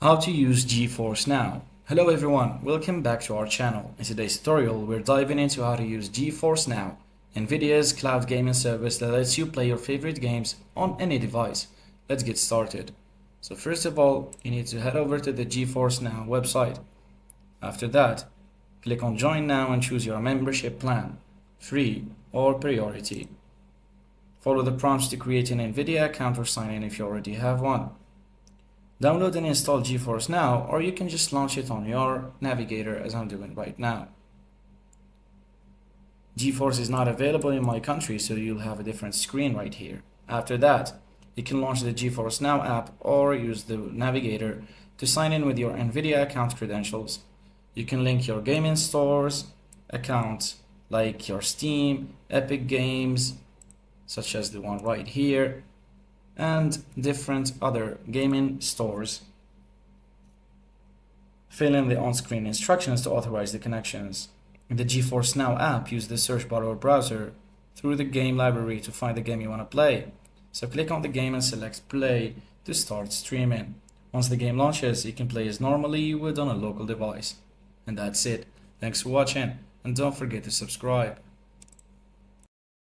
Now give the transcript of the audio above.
How to use GeForce Now. Hello everyone, welcome back to our channel. In today's tutorial, we're diving into how to use GeForce Now, NVIDIA's cloud gaming service that lets you play your favorite games on any device. Let's get started. So first of all, you need to head over to the GeForce Now website. After that, click on Join Now and choose your membership plan, free or priority. Follow the prompts to create an NVIDIA account or sign in if you already have one. Download and install GeForce Now, or you can just launch it on your navigator as I'm doing right now. GeForce is not available in my country, so you'll have a different screen right here. After that, you can launch the GeForce Now app or use the navigator to sign in with your NVIDIA account credentials. You can link your gaming stores accounts like your Steam, Epic Games, such as the one right here, and different other gaming stores. Fill in the on-screen instructions to authorize the connections. In the GeForce Now app, use the search bar or browser through the game library to find the game you want to play. So click on the game and select play to start streaming. Once the game launches, you can play as normally you would on a local device. And that's it. Thanks for watching, and don't forget to subscribe.